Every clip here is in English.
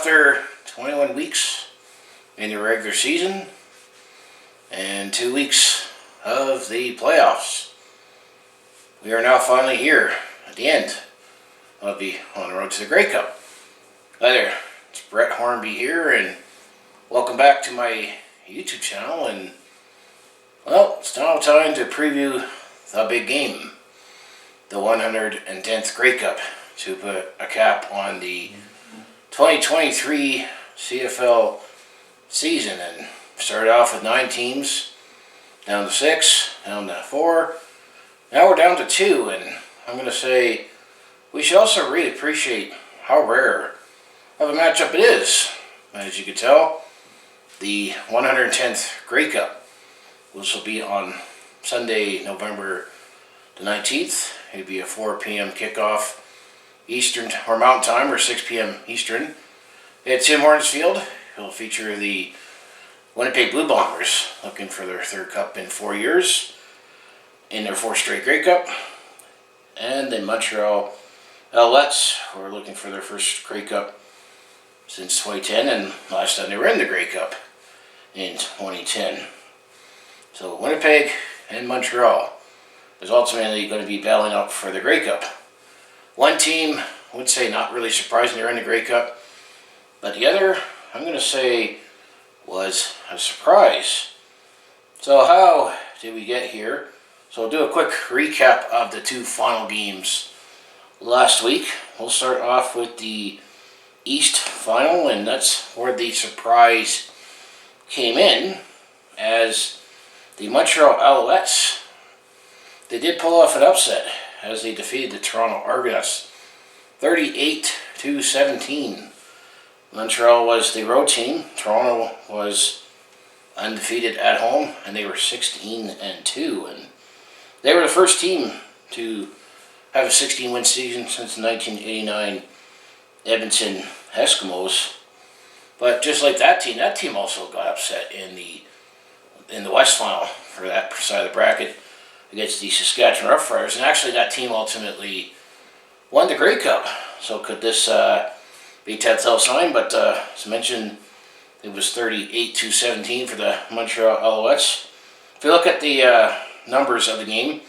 after 21 weeks in the regular season and 2 weeks of the playoffs, we are now finally here at the end of the On the Road to the Grey Cup. Hi there, it's Brett Hornby here, and welcome back to my YouTube channel. And well, it's now time to preview the big game, the 110th Grey Cup, to put a cap on the 2023 CFL season. And started off with 9 teams, down to 6, down to 4. Now we're down to 2, and I'm going to say we should also really appreciate how rare of a matchup it is. As you can tell, the 110th Grey Cup, which will be on Sunday, November the 19th. It'll be a 4 p.m. kickoff Eastern or Mountain Time, or 6 p.m. Eastern. At Tim Hortons Field, it'll feature the Winnipeg Blue Bombers, looking for their 3rd cup in 4 years, in their 4th straight Grey Cup, and the Montreal Alouettes, who are looking for their 1st Grey Cup since 2010, and last time they were in the Grey Cup in 2010. So Winnipeg and Montreal is ultimately going to be battling up for the Grey Cup. One team, I would say not really surprising, they're in the Grey Cup, but the other, I'm going to say, was a surprise. So how did we get here? So I'll do a quick recap of the 2 final games last week. We'll start off with the East final, and that's where the surprise came in, as the Montreal Alouettes, they did pull off an upset as they defeated the Toronto Argonauts 38-17. Montreal was the road team. Toronto was undefeated at home, and they were 16-2, and they were the first team to have a 16-win season since the 1989 Edmonton Eskimos. But just like that team also got upset in the West final for that side of the bracket against the Saskatchewan Roughriders, and actually that team ultimately won the Grey Cup. So could this be 10th sign? But as mentioned, it was 38-17 for the Montreal Alouettes. If you look at the numbers of the game,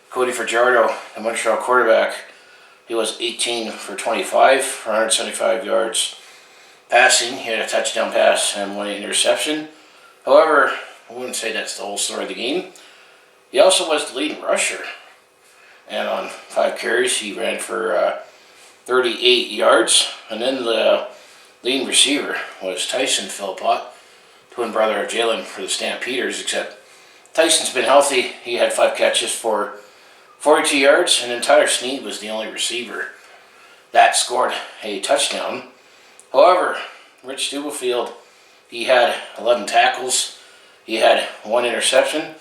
Cody Fajardo, the Montreal quarterback, he was 18 for 25 for 175 yards passing. He had a touchdown pass and 1 interception. However, I wouldn't say that's the whole story of the game. He also was the leading rusher, and on 5 carries he ran for 38 yards. And then the leading receiver was Tyson Philpott, twin brother of Jalen for the Stampeders, except Tyson's been healthy. He had 5 catches for 42 yards, and then Tyler Snead was the only receiver that scored a touchdown. However, Rich Stubblefield, he had 11 tackles. He had 1 interception.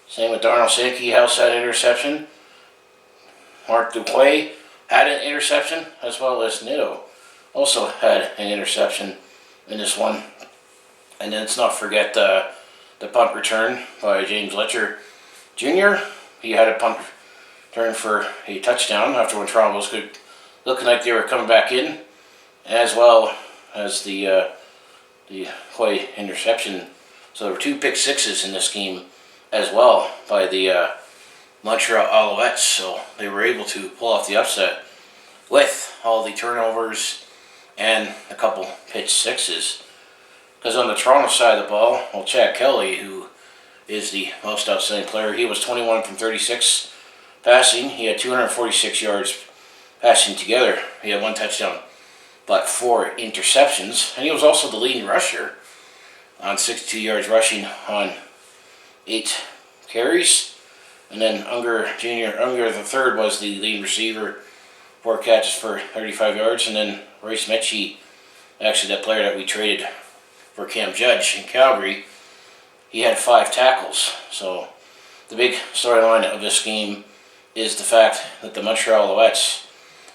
Same with Darnell Sankey, he also had an interception. Mark Dupuis had an interception, as well as Nitto also had an interception in this one. And then let's not forget the punt return by James Letcher Jr. He had a punt return for a touchdown after when Toronto was looking like they were coming back in, as well as the Hoy interception. So there were 2 pick sixes in this game as well by the Montreal Alouettes. So they were able to pull off the upset with all the turnovers and a couple pitch sixes. Because on the Toronto side of the ball, well, Chad Kelly, who is the most outstanding player, he was 21 from 36 passing. He had 246 yards passing together. He had 1 touchdown, but 4 interceptions. And he was also the leading rusher on 62 yards rushing on 8 carries. And then Unger the third was the leading receiver, 4 catches for 35 yards. And then Royce Metchie, actually that player that we traded for Cam Judge in Calgary, he had 5 tackles. So the big storyline of this game is the fact that the Montreal Alouettes,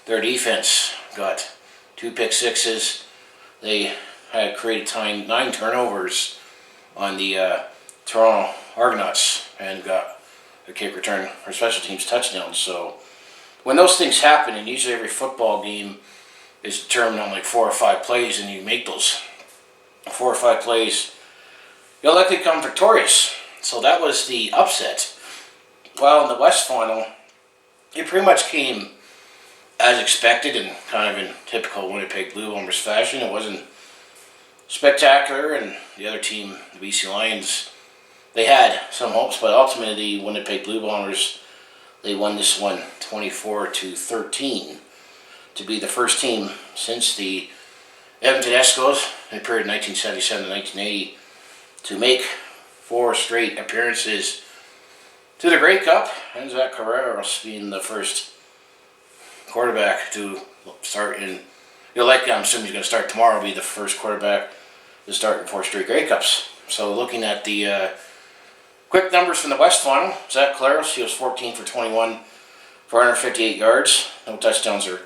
their defense got 2 pick sixes. They had created 9 turnovers on the Toronto Argonauts and got a kick return for special teams touchdowns. So when those things happen, and usually every football game is determined on like 4 or 5 plays, and you make those 4 or 5 plays, you'll likely come victorious. So that was the upset. Well, in the West Final, it pretty much came as expected and kind of in typical Winnipeg Blue Bombers fashion. It wasn't spectacular, and the other team, the BC Lions, they had some hopes, but ultimately the Winnipeg Blue Bombers, they won this one 24-13 to be the first team since the Edmonton Eskimos in the period 1977 to 1980 to make 4 straight appearances to the Grey Cup, and Zach Carreras being the first quarterback to start in. I'm assuming he's going to start tomorrow. Be the first quarterback to start in 4 straight Grey Cups. So looking at the quick numbers from the West Final, Zach Carreras, he was 14 for 21 for 158 yards, no touchdowns or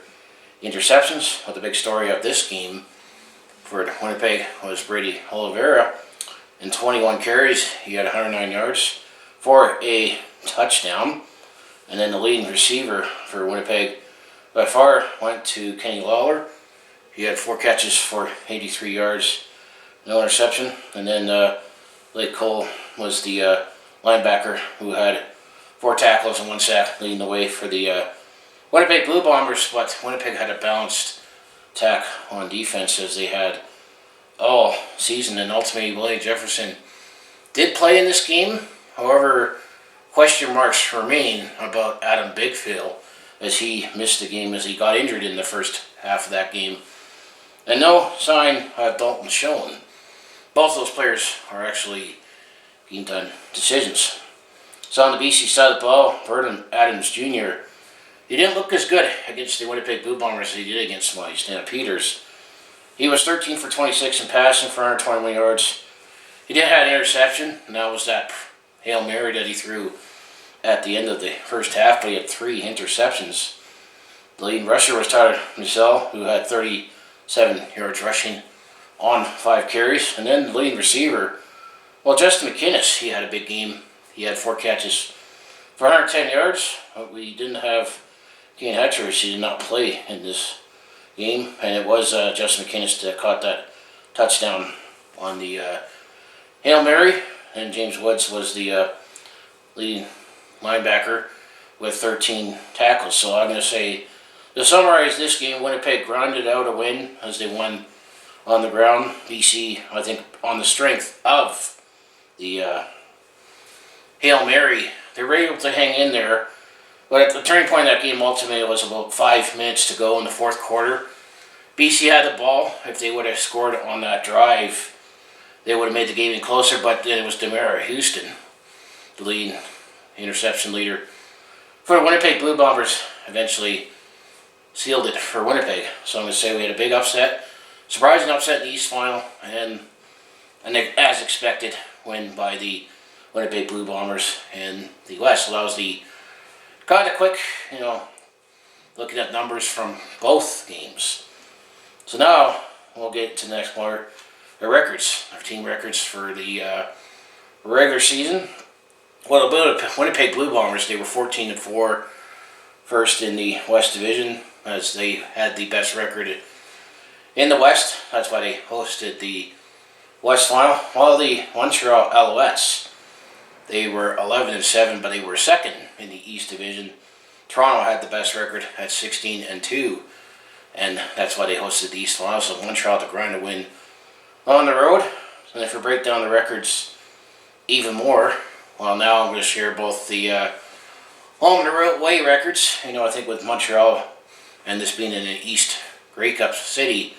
interceptions. But the big story of this game for Winnipeg was Brady Oliveira. In 21 carries, he had 109 yards for a touchdown. And then the leading receiver for Winnipeg by far went to Kenny Lawler. He had 4 catches for 83 yards, no interception. And then Blake Cole was the linebacker who had 4 tackles and 1 sack, leading the way for the Winnipeg Blue Bombers. But Winnipeg had a balanced attack on defense as they had all season, and ultimately Willie Jefferson did play in this game. However, question marks remain about Adam Bigfield as he missed the game as he got injured in the first half of that game. And no sign of Dalton Schoen. Both those players are actually being done decisions. So on the BC side of the ball, Vernon Adams Jr., he didn't look as good against the Winnipeg Blue Bombers as he did against my Stampeders. He was 13 for 26 in passing for 121 yards. He did have an interception, and that was that Hail Mary that he threw at the end of the first half, but he had 3 interceptions. The leading rusher was Tyler Michel, who had 37 yards rushing on 5 carries. And then the leading receiver, well, Justin McInnes, he had a big game. He had 4 catches for 110 yards, but we didn't have Kane Hatchers. He did not play in this game, and it was Justin McInnes that caught that touchdown on the Hail Mary, and James Woods was the leading linebacker with 13 tackles. So I'm going to say, to summarize this game, Winnipeg grinded out a win as they won on the ground. BC, I think, on the strength of the Hail Mary, they were able to hang in there. But at the turning point of that game, ultimately, it was about 5 minutes to go in the fourth quarter. BC had the ball. If they would have scored on that drive, they would have made the game even closer. But then it was Demara Houston, the leading interception leader for the Winnipeg Blue Bombers, eventually sealed it for Winnipeg. So I'm going to say we had a big upset, surprising upset in the East Final, and as expected, win by the Winnipeg Blue Bombers in the West. So that was the kind of quick, looking at numbers from both games. So now we'll get to the next part, our records, our team records for the regular season. Well, the Winnipeg Blue Bombers, they were 14-4, first in the West Division, as they had the best record in the West. That's why they hosted the West Final. While the Montreal Alouettes, they were 11-7, but they were second in the East Division. Toronto had the best record at 16-2, and that's why they hosted the East Final. So Montreal to grind a win on the road. And if we break down the records even more, well, now I'm going to share both the home and away records. I think with Montreal and this being in an East Grey Cup city,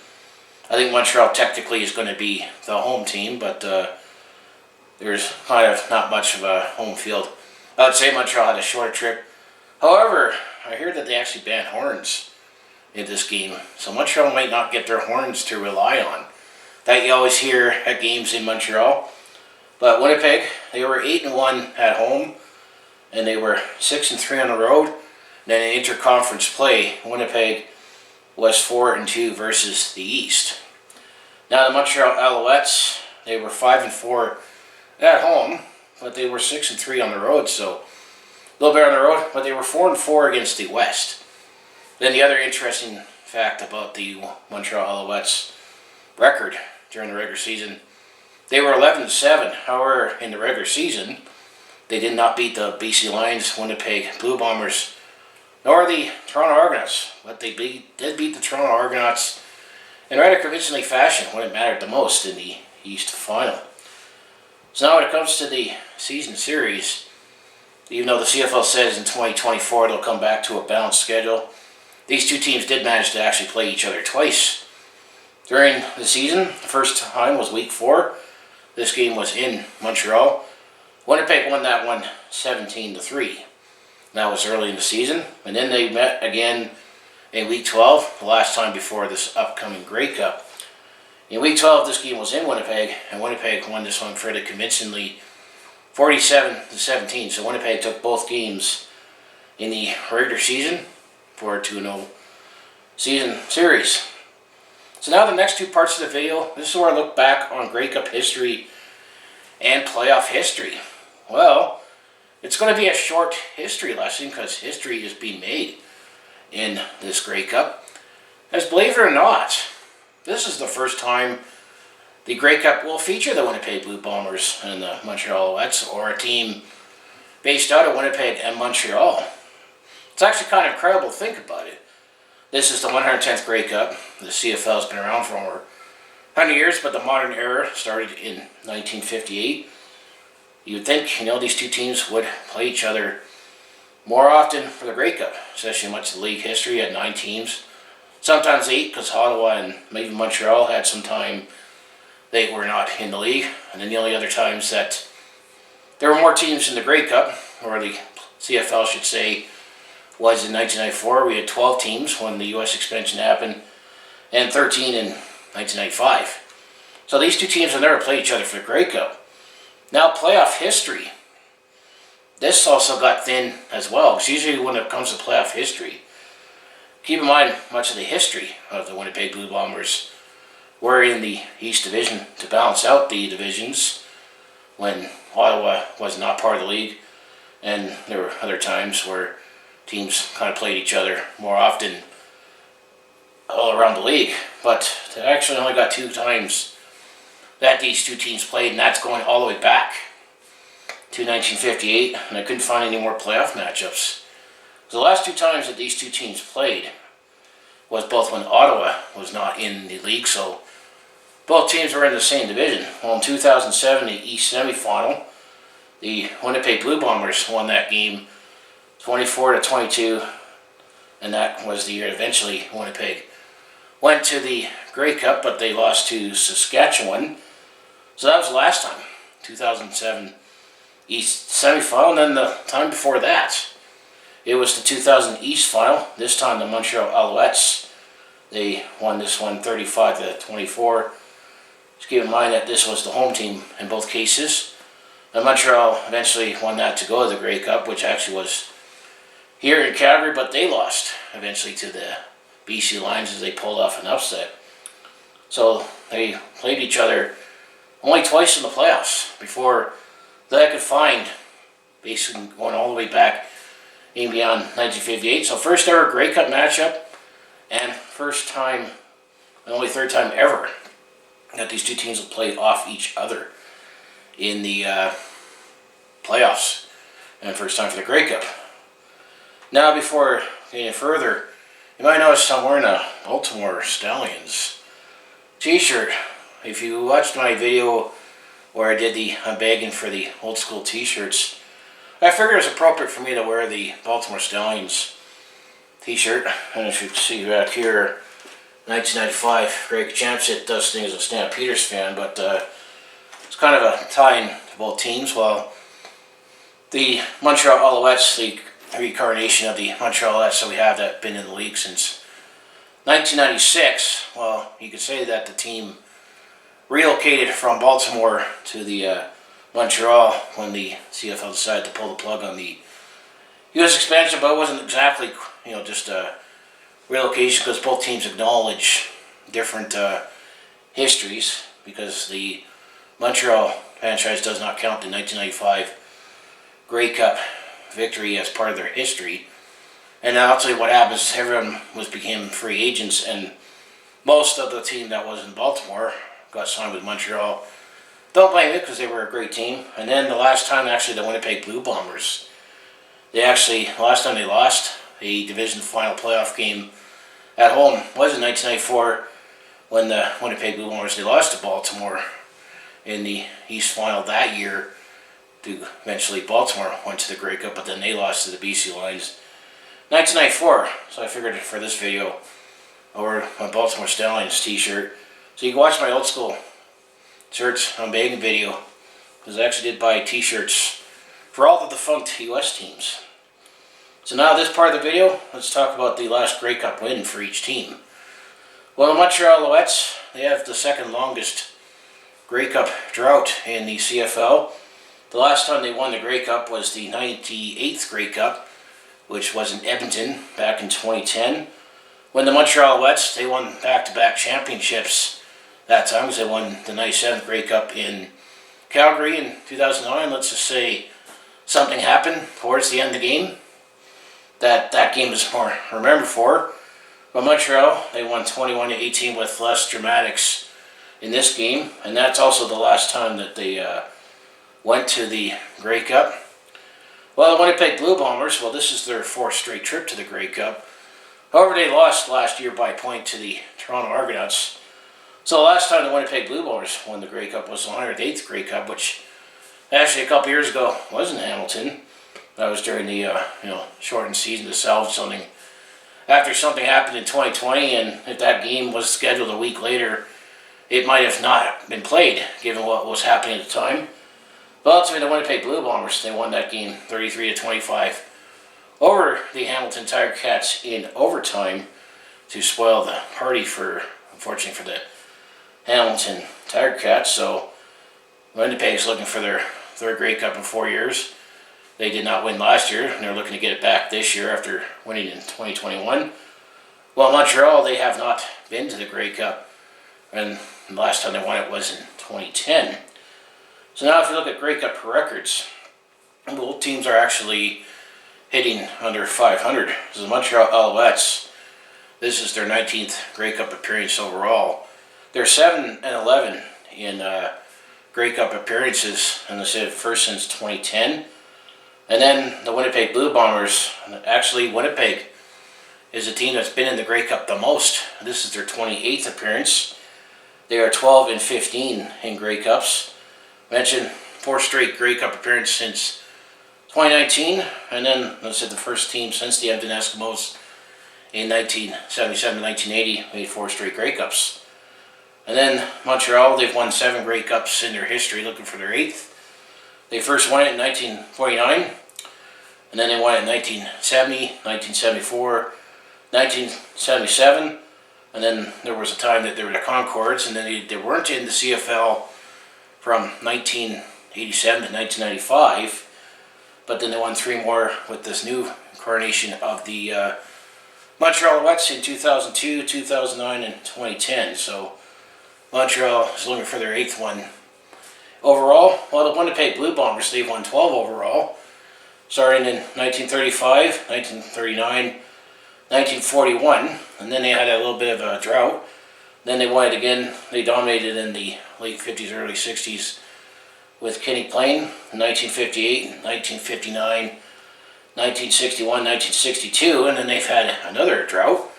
I think Montreal technically is going to be the home team, but there's kind of not much of a home field. I would say Montreal had a shorter trip. However, I hear that they actually banned horns in this game, so Montreal might not get their horns to rely on. That you always hear at games in Montreal. But Winnipeg, they were 8-1 at home, and they were 6-3 on the road. And then in interconference play, Winnipeg was 4-2 versus the East. Now the Montreal Alouettes, they were 5-4 at home, but they were 6-3 on the road, so a little bit on the road, but they were 4-4 against the West. Then the other interesting fact about the Montreal Alouettes record during the regular season. They were 11-7. However, in the regular season, they did not beat the BC Lions, Winnipeg Blue Bombers, nor the Toronto Argonauts. But they did beat the Toronto Argonauts in rather convincingly fashion when it mattered the most in the East Final. So now when it comes to the season series, even though the CFL says in 2024 they'll come back to a balanced schedule, these two teams did manage to actually play each other twice. During the season, the first time was Week 4. This game was in Montreal. Winnipeg won that one 17-3. That was early in the season. And then they met again in Week 12, the last time before this upcoming Grey Cup. In Week 12, this game was in Winnipeg, and Winnipeg won this one fairly convincingly, 47-17. So Winnipeg took both games in the regular season for a 2-0 season series. So now the next two parts of the video, this is where I look back on Grey Cup history and playoff history. Well, it's going to be a short history lesson because history is being made in this Grey Cup. As believe it or not, this is the first time the Grey Cup will feature the Winnipeg Blue Bombers and the Montreal Alouettes, or a team based out of Winnipeg and Montreal. It's actually kind of incredible to think about it. This is the 110th Grey Cup. The CFL has been around for over 100 years, but the modern era started in 1958. You would think, these two teams would play each other more often for the Grey Cup, especially much of the league history. Had 9 teams, sometimes 8, because Ottawa and maybe Montreal had some time they were not in the league. And then the only other times that there were more teams in the Grey Cup, or the CFL should say, was in 1994. We had 12 teams when the U.S. expansion happened, and 13 in 1995. So these two teams have never played each other for the Grey Cup. Now, playoff history. This also got thin as well, because usually when it comes to playoff history, keep in mind much of the history of the Winnipeg Blue Bombers were in the East Division to balance out the divisions when Ottawa was not part of the league, and there were other times where teams kind of played each other more often all around the league. But they actually only got 2 times that these two teams played, and that's going all the way back to 1958, and I couldn't find any more playoff matchups. So the last 2 times that these two teams played was both when Ottawa was not in the league, so both teams were in the same division. Well, in 2007, the East semifinal, the Winnipeg Blue Bombers won that game 24-22, and that was the year eventually Winnipeg went to the Grey Cup, but they lost to Saskatchewan. So that was the last time, 2007 East semifinal. And then the time before that, it was the 2000 East final. This time the Montreal Alouettes, they won this one 35-24. Just keep in mind that this was the home team in both cases. And Montreal eventually won that to go to the Grey Cup, which actually was here in Calgary, but they lost eventually to the BC Lions as they pulled off an upset. So they played each other only twice in the playoffs before they could find, basically going all the way back even beyond 1958. So first ever Grey Cup matchup, and first time, and only third time ever, that these two teams will play off each other in the playoffs, and first time for the Grey Cup. Now, before getting further, you might notice I'm wearing a Baltimore Stallions t-shirt. If you watched my video where I did the unbagging for the old school t-shirts, I figured it was appropriate for me to wear the Baltimore Stallions t-shirt. And as you can see back here, 1995 Grey Cup champs. It does things as a Stampeders fan, but it's kind of a tie-in to both teams. While the Montreal Alouettes, the reincarnation of the Montreal Alouettes, so we have that been in the league since 1996. Well, you could say that the team relocated from Baltimore to the Montreal when the CFL decided to pull the plug on the U.S. expansion, but it wasn't exactly, just a relocation, because both teams acknowledge different histories, because the Montreal franchise does not count the 1995 Grey Cup victory as part of their history, And I'll tell you what happens. Everyone became free agents, and most of the team that was in Baltimore got signed with Montreal. Don't blame it, because they were a great team. And then the last time, actually, the Winnipeg Blue Bombers, last time they lost a division final playoff game at home was in 1994, when the Winnipeg Blue Bombers, they lost to Baltimore in the East Final that year. Eventually Baltimore went to the Grey Cup, but then they lost to the BC Lions 1994. So I figured for this video, over my Baltimore Stallions t-shirt, so you can watch my old school shirts unbagging video, because I actually did buy t-shirts for all the defunct US teams. So now this part of the video, let's talk about the last Grey Cup win for each team. Well, the Montreal Alouettes, they have the second longest Grey Cup drought in the CFL. The last time they won the Grey Cup was the 98th Grey Cup, which was in Edmonton back in 2010. When the Montreal Alouettes, they won back-to-back championships that time, because they won the 97th Grey Cup in Calgary in 2009. Let's just say something happened towards the end of the game that game is more remembered for. But Montreal, they won 21-18 with less dramatics in this game, and that's also the last time that they went to the Grey Cup. Well, the Winnipeg Blue Bombers, well, this is their fourth straight trip to the Grey Cup. However, they lost last year by a point to the Toronto Argonauts. So the last time the Winnipeg Blue Bombers won the Grey Cup was the 108th Grey Cup, which actually a couple years ago was in Hamilton. That was during the shortened season to salvage something after something happened in 2020, and if that game was scheduled a week later, it might have not been played, given what was happening at the time. But ultimately, the Winnipeg Blue Bombers, they won that game 33-25 over the Hamilton Tiger Cats in overtime to spoil the party unfortunately for the Hamilton Tiger Cats. So Winnipeg is looking for their third Grey Cup in 4 years. They did not win last year, and they're looking to get it back this year after winning in 2021. Well, Montreal, they have not been to the Grey Cup, and the last time they won it was in 2010. So now if you look at Grey Cup records, both teams are actually hitting under 500. So the Montreal Alouettes, this is their 19th Grey Cup appearance overall. They're 7-11 in Grey Cup appearances, and this is first since 2010. And then the Winnipeg Blue Bombers, actually Winnipeg is a team that's been in the Grey Cup the most. This is their 28th appearance. They are 12-15 in Grey Cups. Mentioned fourth straight Grey Cup appearance since 2019, and then let's say the first team since the Edmonton Eskimos in 1977-1980 made 4 straight Grey Cups. And then Montreal, they've won 7 Grey Cups in their history, looking for their 8th. They first won it in 1949, and then they won it in 1970, 1974, 1977, and then there was a time that they were the Concords, and then they weren't in the CFL from 1987 to 1995, but then they won 3 more with this new incarnation of the Montreal Alouettes in 2002, 2009, and 2010. So Montreal is looking for their 8th one. Overall, well, the Winnipeg Blue Bombers, they've won 12 overall, starting in 1935, 1939, 1941, and then they had a little bit of a drought. Then they won it again. They dominated in the late 50s, early 60s with Kenny Payne in 1958, 1959, 1961, 1962, and then they've had another drought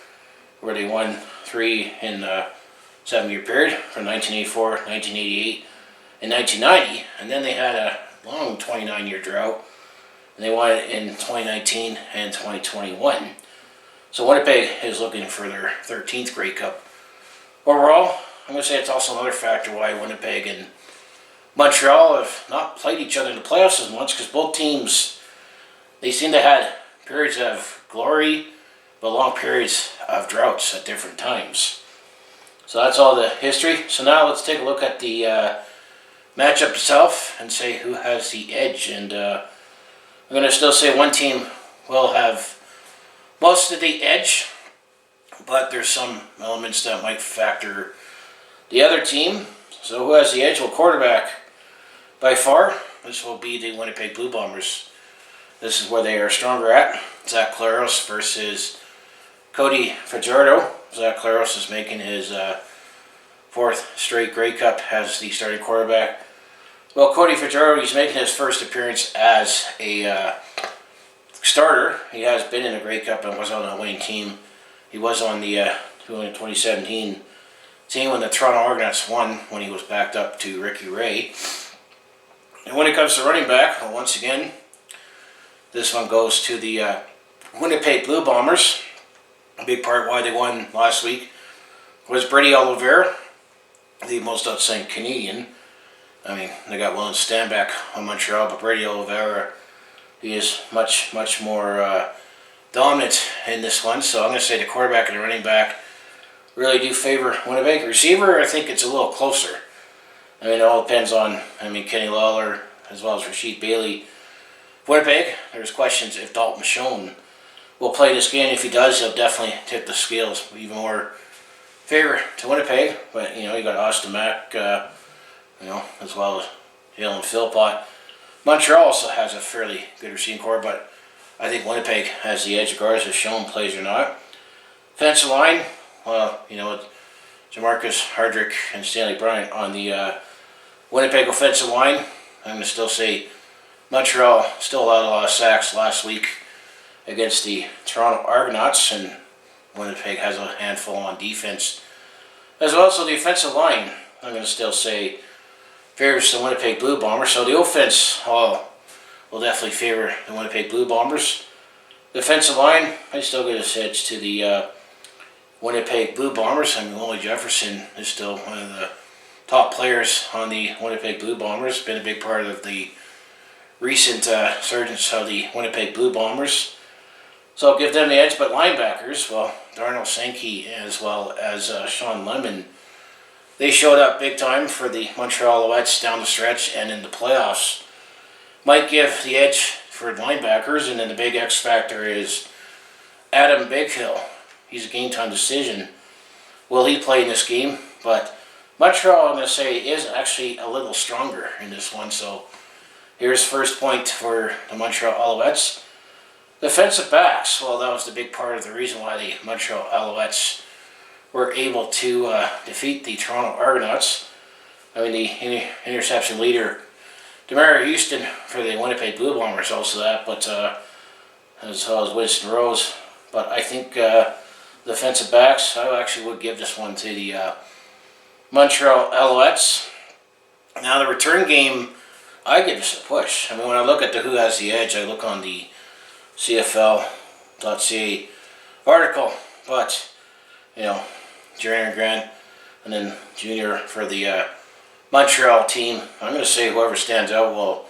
where they won 3 in a 7-year period from 1984, 1988, and 1990, and then they had a long 29-year drought, and they won it in 2019 and 2021. So Winnipeg is looking for their 13th Grey Cup. Overall, I'm going to say it's also another factor why Winnipeg and Montreal have not played each other in the playoffs as much, because both teams, they seem to have had periods of glory, but long periods of droughts at different times. So that's all the history. So now let's take a look at the matchup itself and say who has the edge. And I'm going to still say one team will have most of the edge, but there's some elements that might factor the other team. So who has the edge? Well, quarterback, by far, this will be the Winnipeg Blue Bombers. This is where they are stronger at. Zach Claros versus Cody Fajardo. Zach Claros is making his fourth straight Grey Cup as the starting quarterback. Well, Cody Fajardo, he's making his first appearance as a starter. He has been in a Grey Cup and was on a winning team. He was on the 2017 team when the Toronto Argonauts won when he was backed up to Ricky Ray. And when it comes to running back, well, once again, this one goes to the Winnipeg Blue Bombers. A big part why they won last week was Brady Oliveira, the most outstanding Canadian. I mean, they got William Stanback on Montreal, but Brady Oliveira, he is much more dominant in this one. So I'm going to say the quarterback and the running back really do favor Winnipeg. Receiver, I think it's a little closer. I mean, it all depends on, Kenny Lawler as well as Rasheed Bailey. Winnipeg, there's questions if Dalton Michonne will play this game. If he does, he'll definitely tip the scales even more favor to Winnipeg. But, you got Austin Mack, as well as Jalen Philpott. Montreal also has a fairly good receiving core, but I think Winnipeg has the edge regardless if Schoen plays or not. Offensive line, well, Jamarcus Hardrick and Stanley Bryant on the Winnipeg offensive line. I'm going to still say Montreal still allowed a lot of sacks last week against the Toronto Argonauts, and Winnipeg has a handful on defense as well. So the offensive line, I'm going to still say favors the Winnipeg Blue Bombers. So the offense will definitely favor the Winnipeg Blue Bombers. The defensive line, I still get a edge to the Winnipeg Blue Bombers. Willie Jefferson is still one of the top players on the Winnipeg Blue Bombers. Been a big part of the recent surgence of the Winnipeg Blue Bombers. So I'll give them the edge. But linebackers, well, Darnell Sankey as well as Sean Lemon, they showed up big time for the Montreal Alouettes down the stretch and in the playoffs. Might give the edge for linebackers, and then the big X factor is Adam Bighill. He's a game time decision. Will he play in this game? But Montreal, I'm going to say, is actually a little stronger in this one. So here's first point for the Montreal Alouettes. Defensive backs, well, that was the big part of the reason why the Montreal Alouettes were able to defeat the Toronto Argonauts. The interception leader, Demerio Houston for the Winnipeg Blue Bombers, also that, but as well as Winston Rose. But I think defensive backs, I actually would give this one to the Montreal Alouettes. Now the return game, I give this a push. When I look at the who has the edge, I look on the CFL.ca article, but Jerry Grant and then Junior for the Montreal team. I'm going to say whoever stands out will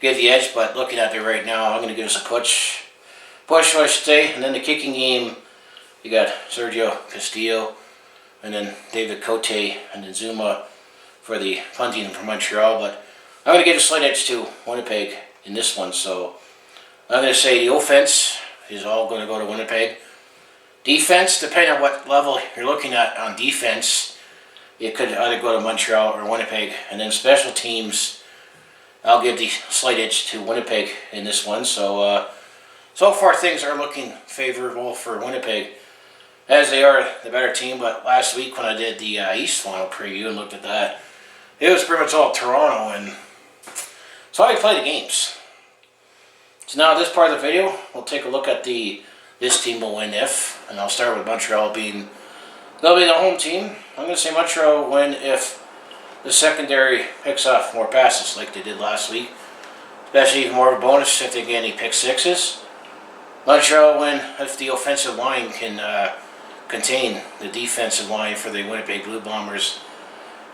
get the edge, but looking at it right now, I'm going to give us a push, I should say. And then the kicking game, you got Sergio Castillo, and then David Cote, and then Zuma for the punting for Montreal. But I'm going to give a slight edge to Winnipeg in this one. So I'm going to say the offense is all going to go to Winnipeg. Defense, depending on what level you're looking at on defense, it could either go to Montreal or Winnipeg. And then special teams, I'll give the slight edge to Winnipeg in this one. So so far things are looking favorable for Winnipeg, as they are the better team. But last week when I did the East final preview and looked at that, it was pretty much all Toronto, and so I play the games. So now this part of the video, we'll take a look at this team will win if, and I'll start with Montreal they'll be the home team. I'm going to say Montreal will win if the secondary picks off more passes like they did last week. Especially even more of a bonus if they get any pick sixes. Montreal will win if the offensive line can contain the defensive line for the Winnipeg Blue Bombers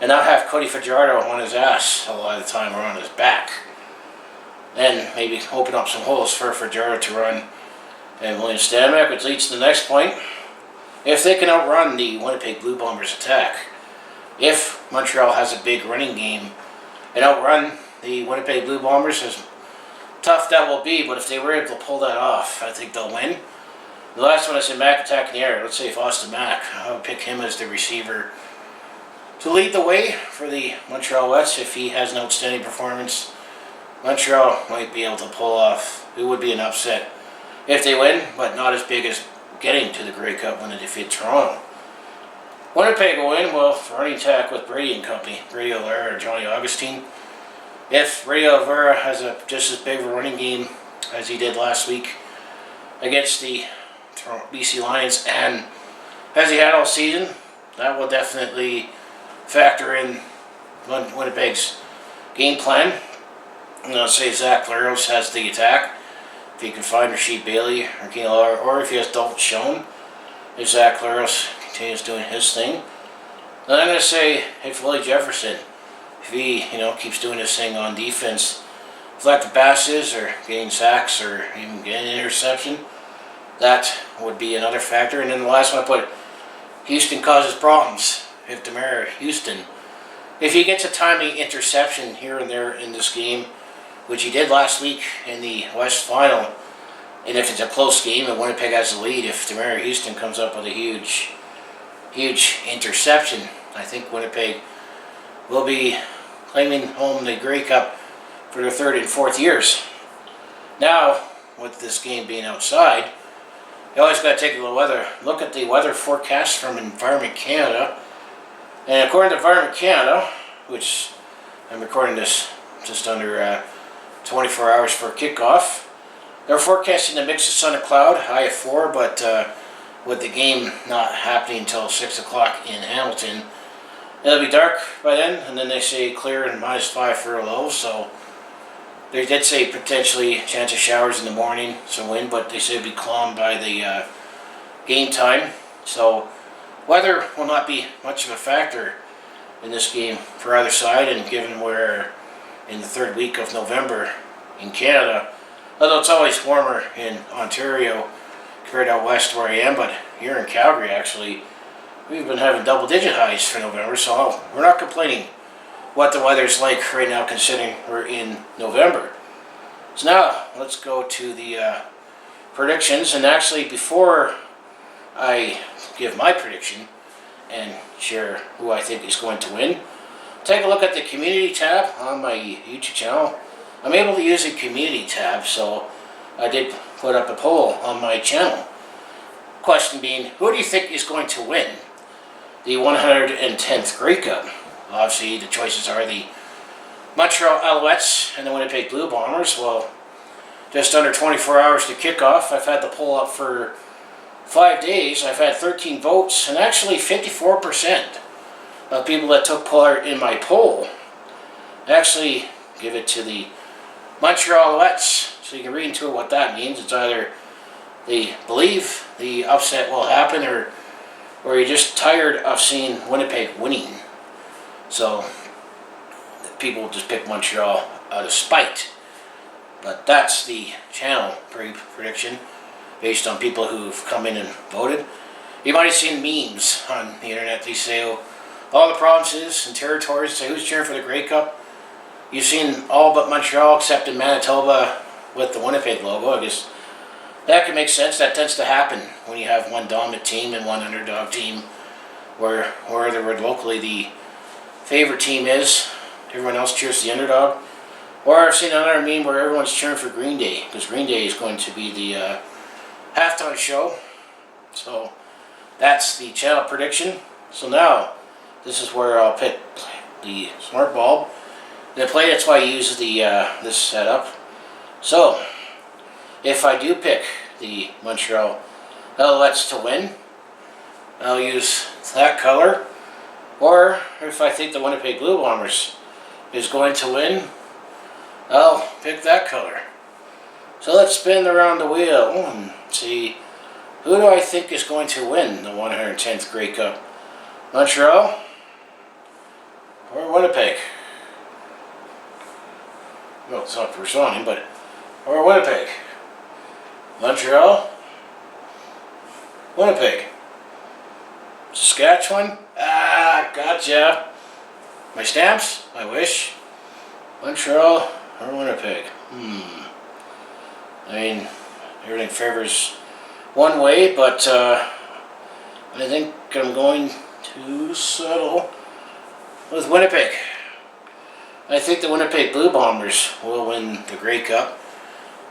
and not have Cody Fajardo on his ass a lot of the time or on his back. And maybe open up some holes for Fajardo to run and William Stanback, which leads to the next point. If they can outrun the Winnipeg Blue Bombers attack, if Montreal has a big running game and outrun the Winnipeg Blue Bombers, as tough that will be, but if they were able to pull that off, I think they'll win. The last one I said Mack attack in the air. Let's say if Austin Mack, I would pick him as the receiver to lead the way for the Montreal Alouettes if he has an outstanding performance Montreal might be able to pull off. It would be an upset if they win, but not as big as getting to the Grey Cup when they defeat Toronto. Winnipeg will win, well, running attack with Brady and company, Brady O'Leary or Johnny Augustine. If Brady O'Leary has just as big of a running game as he did last week against the BC Lions and as he had all season, that will definitely factor in Winnipeg's game plan. I'm going to say Zach Laros has the attack. If he can find Rasheed Bailey or Keenan Lawler, or if he has Dalton Schoen, if Zach Laros continues doing his thing. Then I'm going to say if Willie Jefferson, if he keeps doing his thing on defense, collecting passes or getting sacks or even getting an interception, that would be another factor. And then the last one I put, Houston causes problems. If Demar Houston, if he gets a timely interception here and there in this game, which he did last week in the West Final, and if it's a close game and Winnipeg has the lead, if Demar Houston comes up with a huge interception, I think Winnipeg will be claiming home the Grey Cup for their third and fourth years. Now, with this game being outside, you always got to take a look at the weather forecast from Environment Canada. And according to Environment Canada, which I'm recording this just under 24 hours for kickoff, they're forecasting a mix of sun and cloud, high of 4, but with the game not happening until 6 o'clock in Hamilton, it'll be dark by then, and then they say clear and -5 for a low, so they did say potentially chance of showers in the morning, some wind, but they say it'll be calm by the game time. So weather will not be much of a factor in this game for either side, and given we're in the third week of November in Canada, although it's always warmer in Ontario compared to out west where I am, but here in Calgary actually, we've been having double-digit highs for November, so we're not complaining what the weather's like right now considering we're in November. So now, let's go to the predictions, and actually before I give my prediction and share who I think is going to win, take a look at the community tab on my YouTube channel. I'm able to use the community tab, so I did put up a poll on my channel. Question being, who do you think is going to win the 110th Grey Cup? Obviously, the choices are the Montreal Alouettes and the Winnipeg Blue Bombers. Well, just under 24 hours to kickoff. I've had the poll up for 5 days. I've had 13 votes, and actually 54% of people that took part in my poll actually give it to the Montreal Alouettes. So you can read into it what that means. It's either they believe the upset will happen, or you're just tired of seeing Winnipeg winning. So people just pick Montreal out of spite. But that's the channel prediction based on people who've come in and voted. You might have seen memes on the internet. They say, oh, all the provinces and territories say who's cheering for the Grey Cup. You've seen all but Montreal except in Manitoba with the Winnipeg logo. I guess that can make sense. That tends to happen when you have one dominant team and one underdog team, where locally the favorite team is. Everyone else cheers the underdog. Or I've seen another meme where everyone's cheering for Green Day, because Green Day is going to be the halftime show. So that's the channel prediction. So now, this is where I'll pick the smart bulb. The play, that's why I use the this setup. So, if I do pick the Montreal Alouettes to win, I'll use that color. Or if I think the Winnipeg Blue Bombers is going to win, I'll pick that color. So let's spin around the wheel and see, who do I think is going to win the 110th Grey Cup? Montreal or Winnipeg? Well, it's not responding, but or Winnipeg. Montreal, Winnipeg. Saskatchewan? Ah, gotcha. My stamps? I wish. Montreal or Winnipeg? I mean, everything favors one way, but I think I'm going to settle with Winnipeg. I think the Winnipeg Blue Bombers will win the Grey Cup,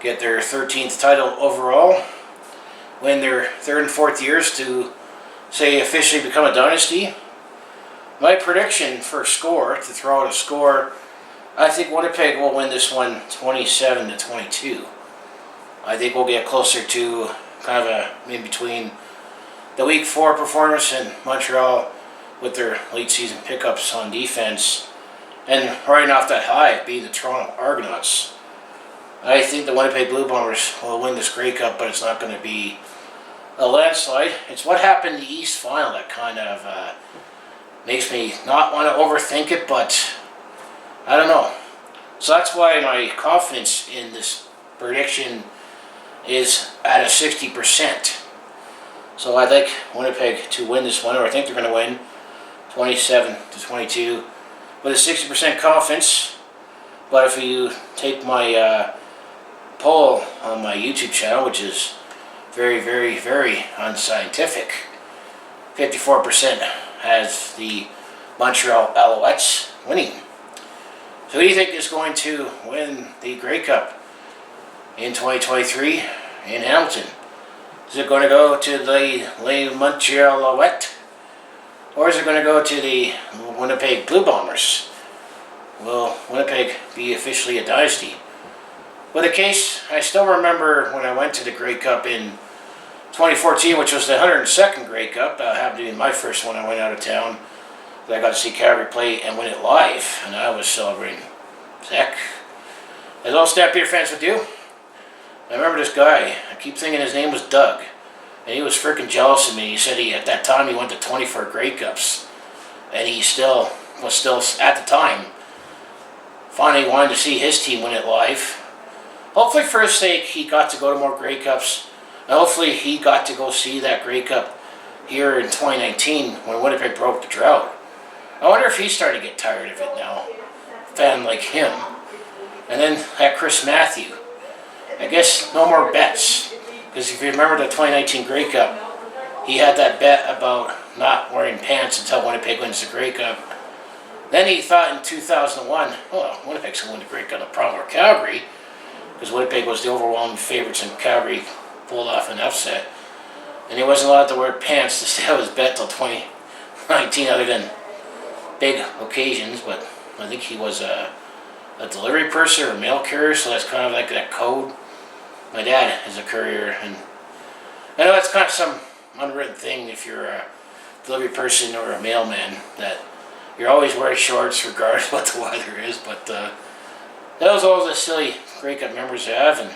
get their 13th title overall, win their third and fourth years to, say, officially become a dynasty. My prediction for score, to throw out a score, I think Winnipeg will win this one 27-22. I think we'll get closer to kind of a in between the Week 4 performance in Montreal with their late season pickups on defense, and riding off that high being the Toronto Argonauts. I think the Winnipeg Blue Bombers will win this Grey Cup, but it's not going to be a landslide. It's what happened in the East Final that kind of makes me not want to overthink it, but I don't know. So that's why my confidence in this prediction is at a 60%. So I'd like Winnipeg to win this one, or I think they're going to win 27-22 with a 60% confidence. But if you take my poll on my YouTube channel, which is very, very, very unscientific, 54% has the Montreal Alouettes winning. So who do you think is going to win the Grey Cup in 2023 in Hamilton? Is it going to go to the Montreal Alouettes? Or is it going to go to the Winnipeg Blue Bombers? Will Winnipeg be officially a dynasty? With the case, I still remember when I went to the Grey Cup in 2014, which was the 102nd Grey Cup. That happened to be my first one. I went out of town. I got to see Calgary play and win it live, and I was celebrating. Heck, as all Stampede fans would do. I remember this guy. I keep thinking his name was Doug. And he was freaking jealous of me. He said at that time he went to 24 Grey Cups. And he was still, at the time, finally wanted to see his team win it live. Hopefully for his sake, he got to go to more Grey Cups. And hopefully he got to go see that Grey Cup here in 2019 when Winnipeg broke the drought. I wonder if he's starting to get tired of it now. A fan like him. And then that Chris Matthew. I guess no more bets. Because if you remember the 2019 Grey Cup, he had that bet about not wearing pants until Winnipeg wins the Grey Cup. Then he thought in 2001, oh, Winnipeg's going to win the Grey Cup, no problem, or Calgary, because Winnipeg was the overwhelming favorites and Calgary pulled off an upset. And he wasn't allowed to wear pants to stay out his bet till 2019 other than big occasions, but I think he was a delivery person or a mail carrier, so that's kind of like that code. My dad is a courier, and I know that's kind of some unwritten thing if you're a delivery person or a mailman, that you're always wearing shorts regardless of what the weather is, but that was all the silly Grey Cup memories I have, and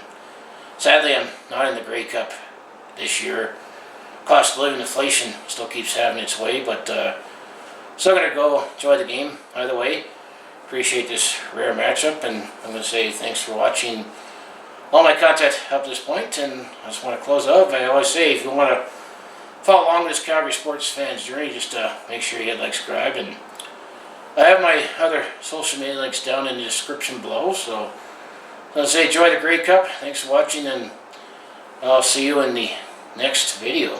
sadly I'm not in the Grey Cup this year. Cost of living inflation still keeps having its way, but still going to go enjoy the game either way. Appreciate this rare matchup, and I'm going to say thanks for watching all my content up to this point, and I just want to close out. I always say if you want to follow along with this Calgary sports fan's journey, just make sure you hit like, subscribe, and I have my other social media links down in the description below. So I'll say enjoy the Grey Cup. Thanks for watching, and I'll see you in the next video.